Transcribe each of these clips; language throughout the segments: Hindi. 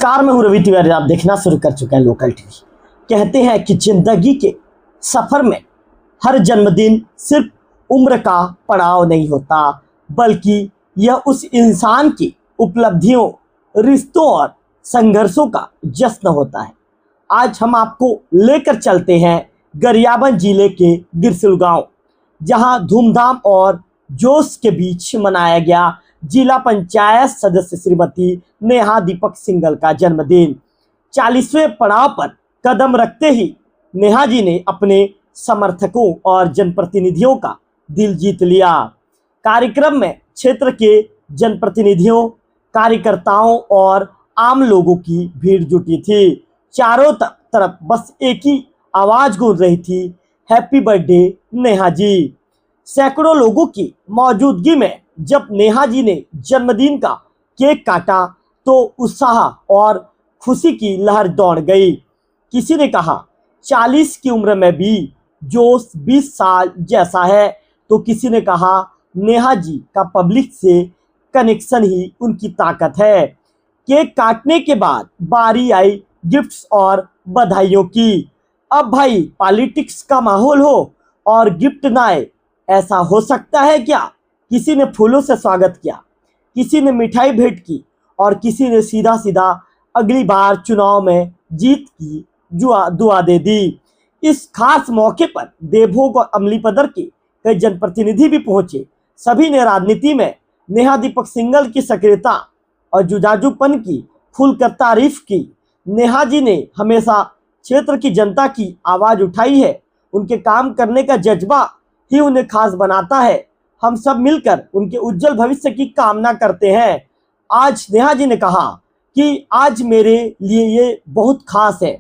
नमस्कार, मैं हूं रवि तिवारी। आप देखना शुरू कर चुके हैं लोकल टीवी। कहते हैं कि जिंदगी के सफर में हर जन्मदिन सिर्फ उम्र का पड़ाव नहीं होता, बल्कि यह उस इंसान की उपलब्धियों, रिश्तों और संघर्षों का जश्न होता है। आज हम आपको लेकर चलते हैं गरियाबंद जिले के गिरसिल गांव, जहां धूमधाम और जोश के बीच मनाया गया जिला पंचायत सदस्य श्रीमती नेहा दीपक सिंघल का जन्मदिन। 40वें पड़ाव पर कदम रखते ही नेहा जी ने अपने समर्थकों और जनप्रतिनिधियों का दिल जीत लिया। कार्यक्रम में क्षेत्र के जनप्रतिनिधियों, कार्यकर्ताओं और आम लोगों की भीड़ जुटी थी। चारों तरफ बस एक ही आवाज गूंज रही थी, हैप्पी बर्थडे नेहा जी। सैकड़ों लोगों की मौजूदगी में जब नेहा जी ने जन्मदिन का केक काटा तो उत्साह और खुशी की लहर दौड़ गई। किसी ने कहा 40 की उम्र में भी जोश 20 साल जैसा है, तो किसी ने कहा नेहा जी का पब्लिक से कनेक्शन ही उनकी ताकत है। केक काटने के बाद बारी आई गिफ्ट्स और बधाइयों की। अब भाई पॉलिटिक्स का माहौल हो और गिफ्ट ना आए, ऐसा हो सकता है क्या? किसी ने फूलों से स्वागत किया, किसी ने मिठाई भेंट की और किसी ने सीधा सीधा अगली बार चुनाव में जीत की दुआ दे दी। इस खास मौके पर देवभोग और अमलीपदर के कई जनप्रतिनिधि भी पहुंचे। सभी ने राजनीति में नेहा दीपक सिंघल की सक्रियता और जुझारूपन की खुलकर तारीफ की। नेहा जी ने हमेशा क्षेत्र की जनता की आवाज उठाई है। उनके काम करने का जज्बा ही उन्हें खास बनाता है। हम सब मिलकर उनके उज्जवल भविष्य की कामना करते हैं। आज नेहा जी ने कहा कि आज मेरे लिए ये बहुत खास है।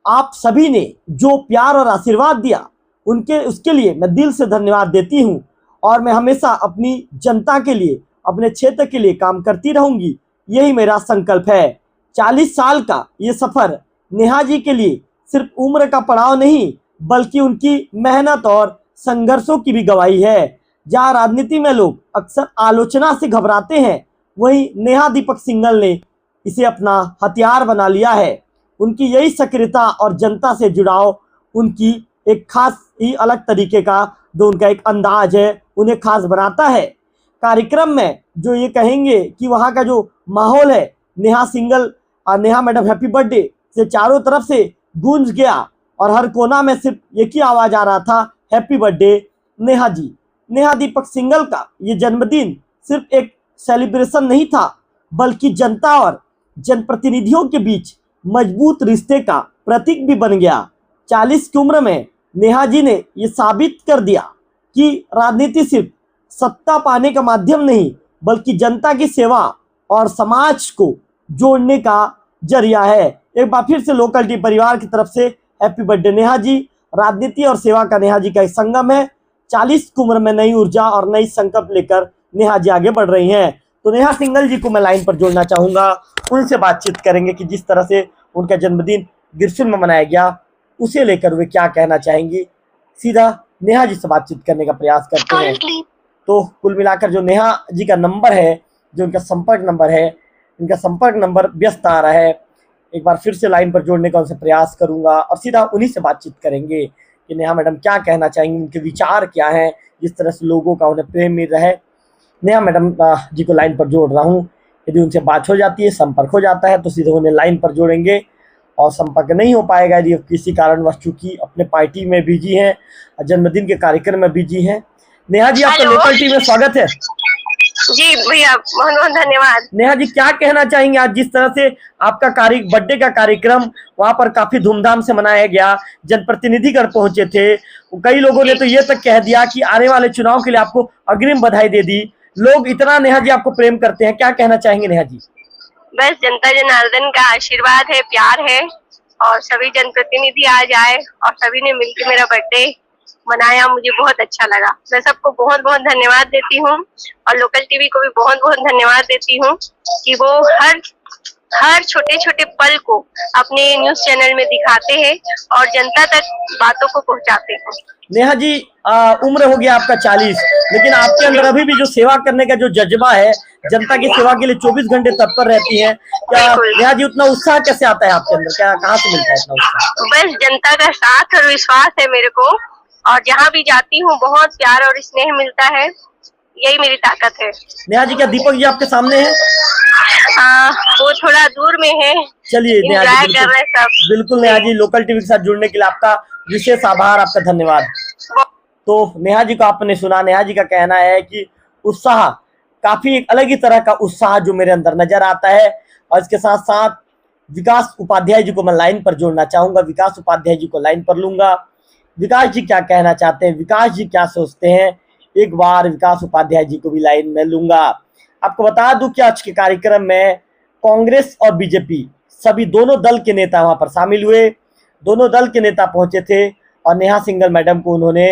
आप सभी ने जो प्यार और आशीर्वाद दिया उसके लिए मैं दिल से धन्यवाद देती हूँ और मैं हमेशा अपनी जनता के लिए, अपने क्षेत्र के लिए काम करती रहूंगी। यही मेरा संकल्प है। 40 साल का ये सफर नेहा जी के लिए सिर्फ उम्र का पड़ाव नहीं, बल्कि उनकी मेहनत और संघर्षों की भी गवाही है। जहां राजनीति में लोग अक्सर आलोचना से घबराते हैं, वहीं नेहा दीपक सिंघल ने इसे अपना हथियार बना लिया है। उनकी यही सक्रियता और जनता से जुड़ाव उनकी एक खास ही अलग तरीके का जो उनका एक अंदाज है, उन्हें खास बनाता है। कार्यक्रम में जो ये कहेंगे कि वहाँ का जो माहौल है, नेहा सिंघल और नेहा मैडम हैप्पी बर्थडे से चारों तरफ से गूंज गया और हर कोना में सिर्फ एक ही आवाज आ रहा था, हैप्पी बर्थडे नेहा जी। नेहा दीपक सिंघल का ये जन्मदिन सिर्फ एक सेलिब्रेशन नहीं था, बल्कि जनता और जनप्रतिनिधियों के बीच मजबूत रिश्ते का प्रतीक भी बन गया। 40 की उम्र में नेहा जी ने ये साबित कर दिया कि राजनीति सिर्फ सत्ता पाने का माध्यम नहीं, बल्कि जनता की सेवा और समाज को जोड़ने का जरिया है। एक बार फिर से लोकल टीवी परिवार की तरफ से हैप्पी बर्थडे नेहा जी। राजनीति और सेवा का नेहा जी का एक संगम है। 40 की उम्र में नई ऊर्जा और नई संकल्प लेकर नेहा जी आगे बढ़ रही हैं। तो नेहा सिंघल जी को मैं लाइन पर जोड़ना चाहूंगा, उनसे बातचीत करेंगे कि जिस तरह से उनका जन्मदिन गिरसिल में मनाया गया, उसे लेकर वे क्या कहना चाहेंगी। सीधा नेहा जी से बातचीत करने का प्रयास करते हैं। तो कुल मिलाकर जो नेहा जी का नंबर है, जो उनका संपर्क नंबर है, उनका संपर्क नंबर व्यस्त आ रहा है। एक बार फिर से लाइन पर जोड़ने का उनसे प्रयास करूंगा और सीधा उन्हीं से बातचीत करेंगे कि नेहा मैडम क्या कहना चाहेंगी, उनके विचार क्या हैं, जिस तरह से लोगों का उन्हें प्रेम मिल रहा है। नेहा मैडम जी को लाइन पर जोड़ रहा हूँ। यदि उनसे बात हो जाती है, संपर्क हो जाता है, तो सीधे उन्हें लाइन पर जोड़ेंगे। और संपर्क नहीं हो पाएगा यदि किसी कारणवश, चूंकि अपने पार्टी में बिजी हैं, जन्मदिन के कार्यक्रम में बिजी हैं। नेहा जी, आपका लोकल टीवी में स्वागत है। जी भैया, बहुत बहुत धन्यवाद। नेहा जी, क्या कहना चाहेंगे आज जिस तरह से आपका बर्थडे का कार्यक्रम वहां पर काफी धूमधाम से मनाया गया, जनप्रतिनिधिगण पहुंचे थे, कई लोगों ने तो ये तक कह दिया कि आने वाले चुनाव के लिए आपको अग्रिम बधाई दे दी। लोग इतना नेहा जी आपको प्रेम करते हैं, क्या कहना चाहेंगे नेहा जी? बस जनता जनार्दन का आशीर्वाद है, प्यार है और सभी जनप्रतिनिधि आज आए और सभी ने मिलकर मेरा बर्थडे मनाया। मुझे बहुत अच्छा लगा। मैं सबको बहुत बहुत धन्यवाद देती हूँ और लोकल टीवी को भी बहुत बहुत धन्यवाद देती हूँ कि वो हर हर छोटे छोटे पल को अपने न्यूज चैनल में दिखाते हैं और जनता तक बातों को पहुंचाते हैं। नेहा जी, उम्र हो गया आपका 40, लेकिन आपके अंदर अभी भी जो सेवा करने का जो जज्बा है, जनता की सेवा के लिए 24 घंटे तत्पर रहती है। क्या नेहा जी, उतना उत्साह कैसे आता है आपके अंदर? क्या कहाँ से मिलता है इतना उत्साह? बस जनता का साथ और विश्वास है मेरे को, और जहाँ भी जाती हूँ बहुत प्यार और स्नेह मिलता है, यही मेरी ताकत है। नेहा जी, क्या दीपक जी आपके सामने है? वो थोड़ा दूर में है। चलिए नेहा जी, कर रहे सब। बिल्कुल नेहा जी, लोकल टीवी के साथ जुड़ने के लिए आपका विशेष आभार, आपका धन्यवाद। तो नेहा जी को आपने सुना। नेहा जी का कहना है कि उत्साह, काफी एक अलग ही तरह का उत्साह जो मेरे अंदर नजर आता है। और इसके साथ साथ विकास उपाध्याय जी को मैं लाइन पर जोड़ना चाहूंगा। विकास उपाध्याय जी को लाइन पर लूंगा। विकास जी क्या कहना चाहते हैं, विकास जी क्या सोचते हैं, एक बार विकास उपाध्याय जी को भी लाइन में लूंगा। आपको बता दूं कि आज के कार्यक्रम में कांग्रेस और बीजेपी सभी दोनों दल के नेता वहां पर शामिल हुए। दोनों दल के नेता पहुंचे थे और नेहा सिंघल मैडम को उन्होंने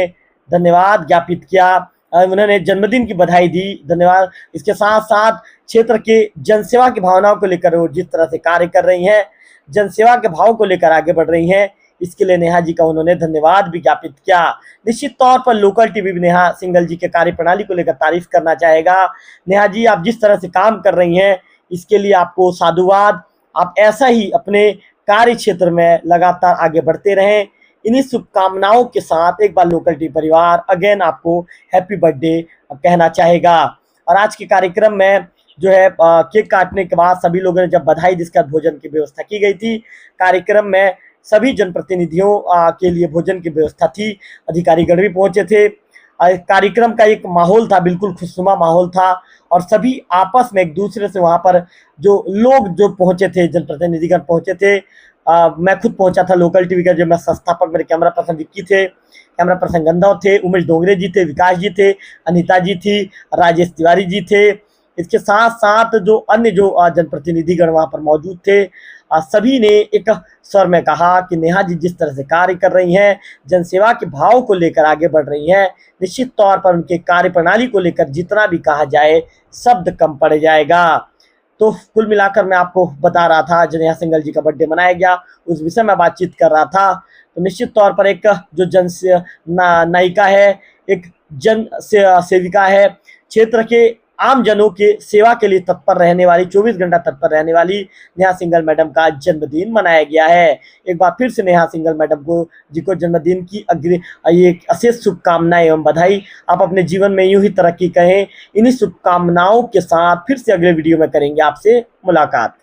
धन्यवाद ज्ञापित किया, उन्होंने जन्मदिन की बधाई दी, धन्यवाद। इसके साथ साथ क्षेत्र के जनसेवा की भावनाओं को लेकर वो जिस तरह से कार्य कर रही हैं, जनसेवा के भाव को लेकर आगे बढ़ रही हैं, इसके लिए नेहा जी का उन्होंने धन्यवाद भी ज्ञापित किया। निश्चित तौर पर लोकल टीवी भी नेहा सिंघल जी के कार्य प्रणाली को लेकर तारीफ करना चाहेगा। नेहा जी, आप जिस तरह से काम कर रही हैं, इसके लिए आपको साधुवाद। आप ऐसा ही अपने कार्य क्षेत्र में लगातार आगे बढ़ते रहें। इन्हीं शुभकामनाओं के साथ एक बार लोकल टीवी परिवार अगेन आपको हैप्पी बर्थडे कहना चाहेगा। और आज के कार्यक्रम में जो है केक काटने के बाद सभी लोगों ने जब बधाई जिसका भोजन की व्यवस्था की गई थी, कार्यक्रम में सभी जनप्रतिनिधियों के लिए भोजन की व्यवस्था थी, अधिकारीगण भी पहुंचे थे। कार्यक्रम का एक माहौल था, बिल्कुल खुशनुमा माहौल था, और सभी आपस में एक दूसरे से वहां पर जो लोग जो पहुंचे थे, जनप्रतिनिधिगण पहुंचे थे। मैं खुद पहुंचा था लोकल टीवी का, जो मैं संस्थापक, मेरे कैमरा पर्सन विक्की थे, कैमरा पर्सन गंधव थे, उमेश डोंगरे जी थे, विकास जी थे, अनीता जी थी, राजेश तिवारी जी थे। इसके साथ साथ जो अन्य जो जनप्रतिनिधिगण वहां पर मौजूद थे, सभी ने एक स्वर में कहा कि नेहा जी जिस तरह से कार्य कर रही हैं, जनसेवा के भाव को लेकर आगे बढ़ रही हैं, निश्चित तौर पर उनके कार्य प्रणाली को लेकर जितना भी कहा जाए शब्द कम पड़ जाएगा। तो कुल मिलाकर मैं आपको बता रहा था, जो नेहा सिंघल जी का बर्थडे मनाया गया, उस विषय में बातचीत कर रहा था। तो निश्चित तौर पर एक जो नायिका है, एक सेविका है, क्षेत्र के आम जनों के सेवा के लिए तत्पर रहने वाली, 24 घंटा तत्पर रहने वाली नेहा सिंघल मैडम का जन्मदिन मनाया गया है। एक बार फिर से नेहा सिंघल मैडम को जन्मदिन की ये अशेष शुभकामनाएं एवं बधाई। आप अपने जीवन में यूं ही तरक्की करें। इन्हीं शुभकामनाओं के साथ फिर से अगले वीडियो में करेंगे आपसे मुलाकात।